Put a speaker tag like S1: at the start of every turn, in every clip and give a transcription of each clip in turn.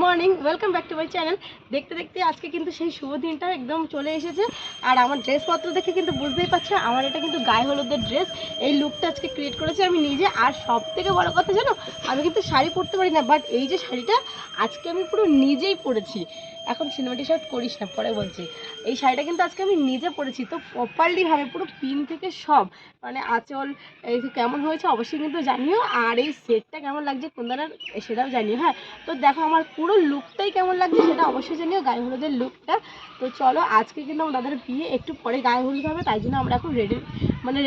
S1: Morning, welcome back to my channel. দেখতে দেখতে আজকে কিন্তু সেই শুভ দিনটা একদম চলে এসেছে। আর আমার ড্রেসপত্র দেখে কিন্তু বুঝতেই পারছো আমার এটা কিন্তু গায়ে হলুদের ড্রেস। এই লুকটা আজকে ক্রিয়েট করেছি আমি নিজে। আর সব থেকে বড় কথা জানো, আমি কিন্তু শাড়ি পরতে পারি না, বাট এই যে শাড়িটা আজকে আমি পুরো নিজেই পরেছি। এখন সিনেমাটিক শট করিস না, পরে বলছি। এই শাড়িটা কিন্তু আজকে আমি নিজে পরেছি, তো প্রপারলিভাবে পুরো পিন থেকে সব, মানে আঁচল এই কেমন হয়েছে অবশ্যই কিন্তু জানিও। আর এই সেটটা কেমন লাগছে কোনদানার সেটাও জানিও। হ্যাঁ, তো দেখো আমার পুরো লুকটাই কেমন লাগছে সেটা অবশ্যই জানিও, গায়ে হলুদের লুকটা। তো চলো, আজকে কিন্তু আমাদের বিয়ে একটু পরে গায়ে হলুদ হবে, তাই জন্য আমরা এখন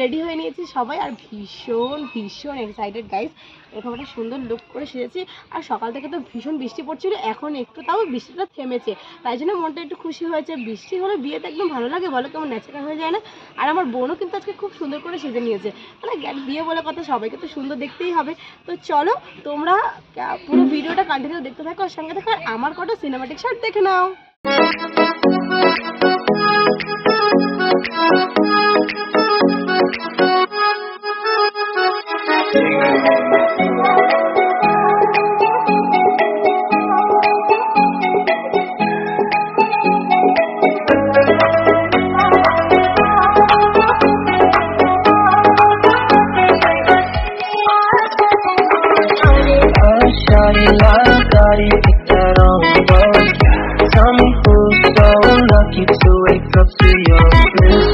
S1: রেডি হয়ে নিয়েছি সবাই। আর ভীষণ ভীষণ এক্সাইটেড গাইস, এরকম একটা সুন্দর লুক করে সেরেছি। আর সকাল থেকে তো ভীষণ বৃষ্টি পড়ছিল, এখন একটু তাও বৃষ্টিটা থেমেছে, তাই জন্য মনটা একটু খুশি হয়েছে। বৃষ্টি হলে বিয়েতে একদম ভালো লাগে, বলো কেমন ন্যাচারাল হয়ে যায় না? আর আমার বোনও কিন্তু আজকে খুব সুন্দর করে সেজে নিয়েছে। মানে বিয়ে বলে কথা, সবাইকে তো সুন্দর দেখতেই হবে। তো চলো, তোমরা পুরো ভিডিওটা কন্টিনিউ দেখতে থাকো, আর সঙ্গে থাকো, আর আমার কটা সিনেমাটিক শট দেখে নাও।
S2: Tell me who's so lucky to wake up to your bliss,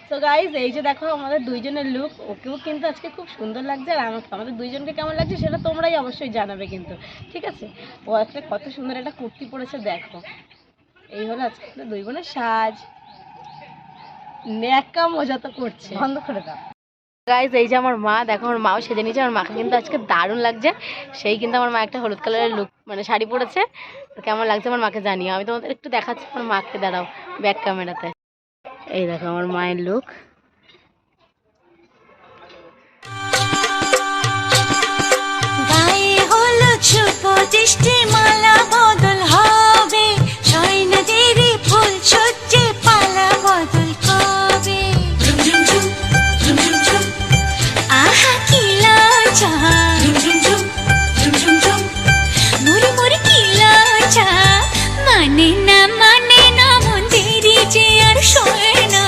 S1: তো গাইজ, এই যে দেখো আমাদের দুইজনের লুক, ওকেও কিন্তু আজকে খুব সুন্দর লাগছে, আর আমাদের দুইজনকে কেমন লাগছে সেটা তোমরাই অবশ্যই জানাবে কিন্তু, ঠিক আছে? ও আজকে কত সুন্দর একটা কুর্তি পরেছে দেখো। এই হলো আজকে দুই বোনের সাজ। ন্যাকা মজা তো করছে, বন্ধ করে দাও। গাইজ, এই যে আমার মা, দেখো আমার মাও সেজে নিয়েছে। আমার মাকে কিন্তু আজকে দারুণ লাগছে। সেই কিন্তু আমার মা একটা হলুদ কালারের লুক, মানে শাড়ি পরেছে। কেমন লাগছে আমার মাকে জানিও। আমি তোমাদের একটু দেখাচ্ছি আমার মাকে, দাঁড়াও ব্যাক ক্যামেরাতে। এই দেখো আমার মায়ের লুক।
S3: গায়ে হলুদ শুভ দৃষ্টি মালা বদল হবে, সৈন্যদেরই ফুল সজ্জে পালা বদল হবে। আহা কি লজ্জা, মুড়ি মুড়ি কি লজ্জা, মানে না মন দেরি যে আর সয় না,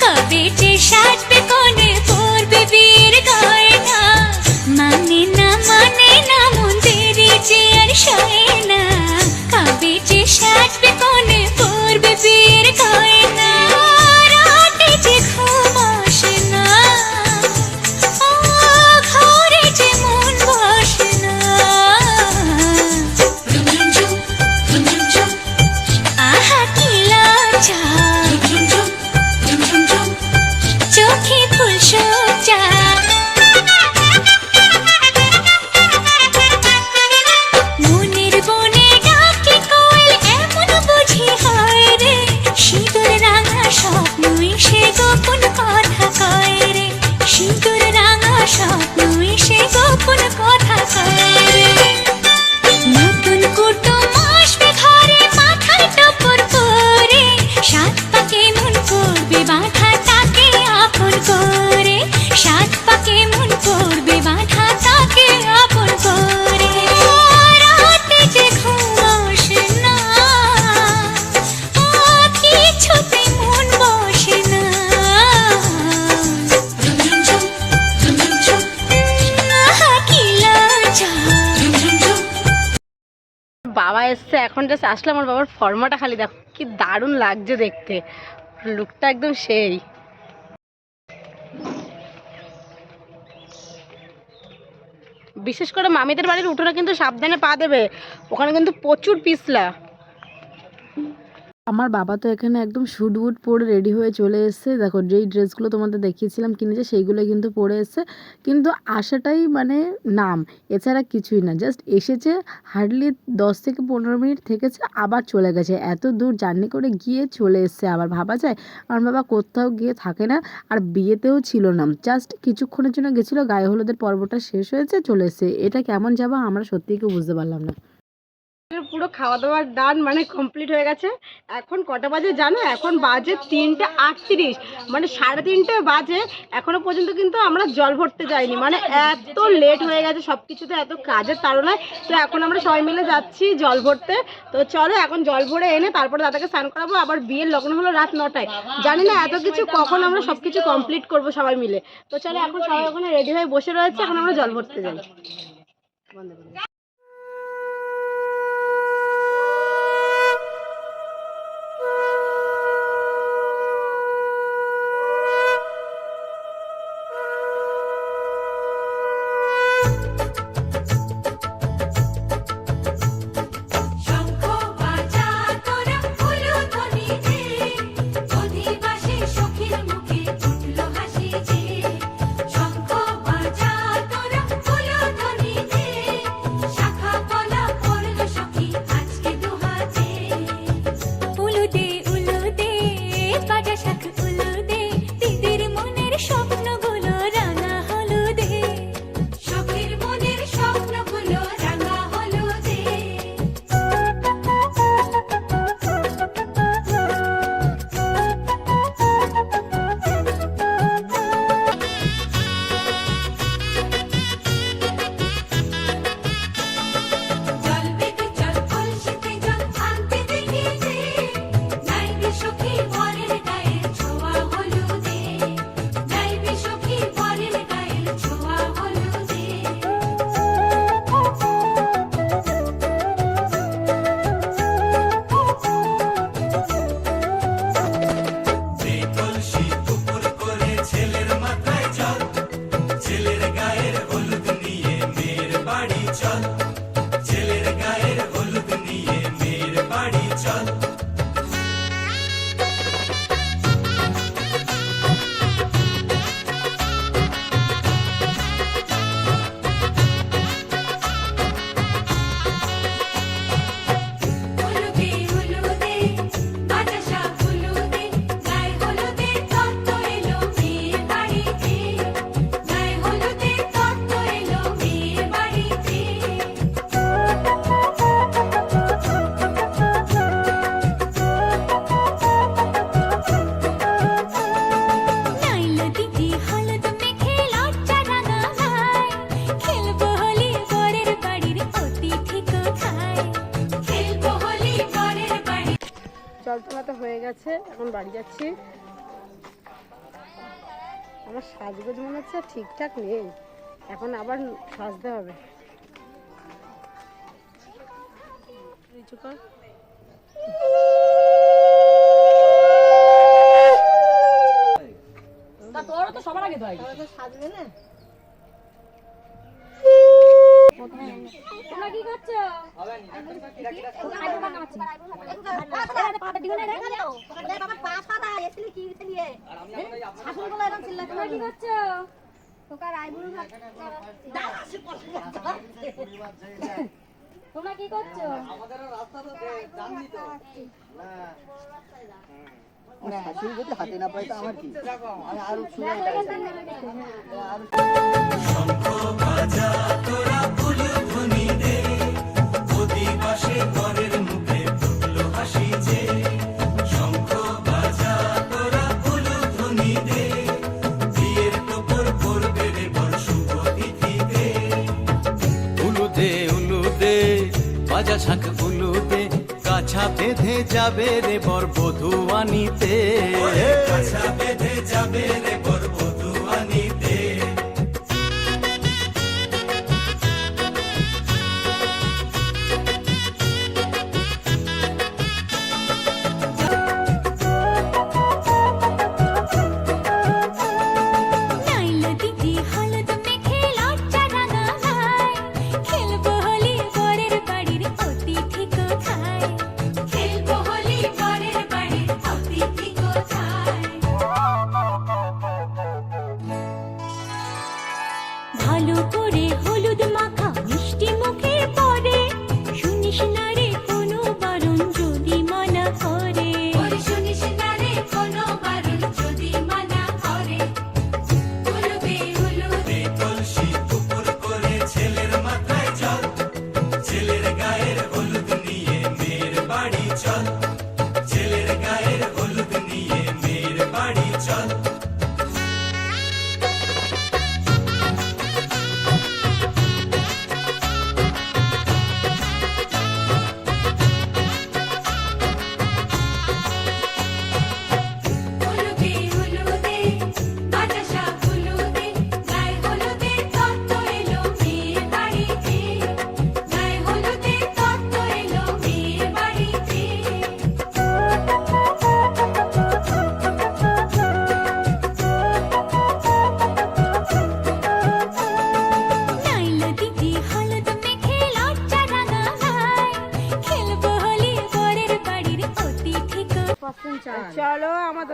S3: কবে যে সাজবে কোণে পড়বে বীর গয়না, মানে না মন দেরি যে আর সয় না, কবে যে সাজবে কোণে পড়বে বীর গয়না, রাতে যে ঘুম আসে না, ঘরে যে মন বসে না, আহা কি লজ্জা, চোখে ফুল সজ্জা। মনের বনে ডাকে কোয়েল এমন বুঝি হয় রে, সিঁদুর রাঙা স্বপ্নই সে গোপন কথা কয় রে, সিঁদুর রাঙা স্বপ্নই সে গোপন কথা কয় রে। নতুন কুটুম আসবে ঘরে, মাথায় টপর করে, সাত পাকে মন করবে বাঁধা তাকে আপন করে, সাত পাকে মন করবে বাঁধা তাকে আপন করে, রাতে যে ঘুম আসে না, কিছুতে মন বসে না, আহা কি লজ্জা।
S1: বাবা এসছে এখন, জাস্ট আসলে আমার বাবার ফর্মাটা খালি দেখো কি দারুণ লাগছে দেখতে, লুকটা একদম সেই। বিশেষ করে মামিদের বাড়ির উঠোনে কিন্তু সাবধানে পা দেবে, ওখানে কিন্তু প্রচুর পিছলা।
S4: আমার বাবা তো এখানে একদম শুট বুট পরে রেডি হয়ে চলে এসেছে। দেখো যেই ড্রেসগুলো তোমাদের দেখিয়েছিলাম কিনেছে সেইগুলো কিন্তু পরে এসছে, কিন্তু আসাটাই মানে নাম, এছাড়া কিছুই না। জাস্ট এসেছে, হার্ডলি 10 থেকে 15 মিনিট থেকেছে, আবার চলে গেছে। এত দূর জার্নি করে গিয়ে চলে এসছে, আবার ভাবা যায়? আমার বাবা কোথাও গিয়ে থাকে না, আর বিয়েতেও ছিল না, জাস্ট কিছুক্ষণের জন্য গেছিলো, গায়ে হলুদের পর্বটা শেষ হয়েছে চলে এসছে। এটা কেমন যাবা আমরা সত্যিই কেউ বুঝতে পারলাম না।
S1: পুরো খাওয়া দাওয়ার ডান মানে কমপ্লিট হয়ে গেছে। এখন কটা বাজে জানো? এখন বাজে 3:38, মানে 3:30 বাজে। এখনো পর্যন্ত কিন্তু আমরা জল ভরতে যাইনি, মানে এত লেট হয়ে গেছে সব কিছুতে, এত কাজের তাড়নায়। তো এখন আমরা সবাই মিলে যাচ্ছি জল ভরতে। তো চলো এখন জল ভরে এনে তারপরে দাদাকে স্নান করাবো। আবার বিয়ের লগ্ন হলো রাত 9টায়। জানি না এত কিছু কখন আমরা সব কিছু কমপ্লিট করবো সবাই মিলে। তো চলো এখন সবাই ওখানে রেডি হয়ে বসে রয়েছে, এখন আমরা জল ভরতে যাই। বন্ধ করে দাও।
S3: শঙ্খ বাজা তোরা উলুধ্বনি দে, অধিবাসী সখীর মুখে উঠলো হাসি যে। শঙ্খ বাজা তোরা উলুধ্বনি দে, শাখা পলা পড়লো সখী আজকে দুহাতে। উলুদে উলুদে বাজা শাখ উলুদে, দিদির মনের স্বপ্নগুলো রাঙা হলুদে, সখীর মনের স্বপ্নগুলো রাঙা হলুদে। জল বেগে জল কলসিতে জল আনতে দেখি যে, যাইবি সখী বরের গায়ের ছোঁয়া হলুদে, যাইবি সখী বরের গায়ের ছোঁয়া হলুদে। উলুদে উলুদে বাজা শাখ উলুদে, গায়ে হলুদে তত্ত্ব এলো মেয়ের বাড়িতে, গায়ে হলুদে তত্ত্ব এলো মেয়ের বাড়িতে। নাইলো দিদি হলুদ মেখে লজ্জা রাঙা গায়, খেলবো হোলি বরের বাড়ির অতিথি কোথায়, খেলবো হোলি বরের বাড়ি।
S1: জল তোলা তো হয়ে গেছে, এখন বাড়ি যাচ্ছি। আমার সাজগোজ মনে হচ্ছে ঠিকঠাক নেই, এখন আবার সাজতে হবে। নিচু কর। তোরা তো সবার আগে সাজবে না।
S5: তোমরা কি করছো? তোমরা কি করছো? তোমরা কি করছো?
S6: হাতে না পাই তো আমার কি আমি আরো
S7: উলুদে উলুদে বাজা শাখ উলুদে, কাছা বেঁধে যাবে রে বর বধূ আনিতে, কাছা বেঁধে যাবে রে বর বধূ আনিতে।
S3: নাইলো দিদি হলুদ মেখে লজ্জা রাঙা গায়, খেলবো হোলি বরের বাড়ির অতিথি কোথায়, খেলবো হোলি বরের বাড়ির অতিথি কোথায়। ভালো করে হলুদ মাখা মিষ্টি মুখে পড়ে, শুনিস না রে কোনো বারণ যদি মানা করে, শুনিস না রে কোনো বারণ যদি মানা করে। উলুদে উলুদে
S7: কলসি উপর করে ছেলের মাথায় জল, ছেলের গায়ের হলুদ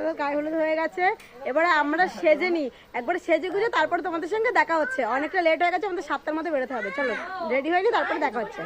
S1: দেখো গায়ে হলুদ হয়ে গেছে, এবারে আমরা সেজে নিই, একবারে সেজে গুজে তারপর তোমাদের সঙ্গে দেখা হচ্ছে। অনেকটা লেট হয়ে গেছে, আমাদের 7টার মধ্যে বেরোতে হবে। চলো রেডি হয়ে নি, তারপরে দেখা হচ্ছে।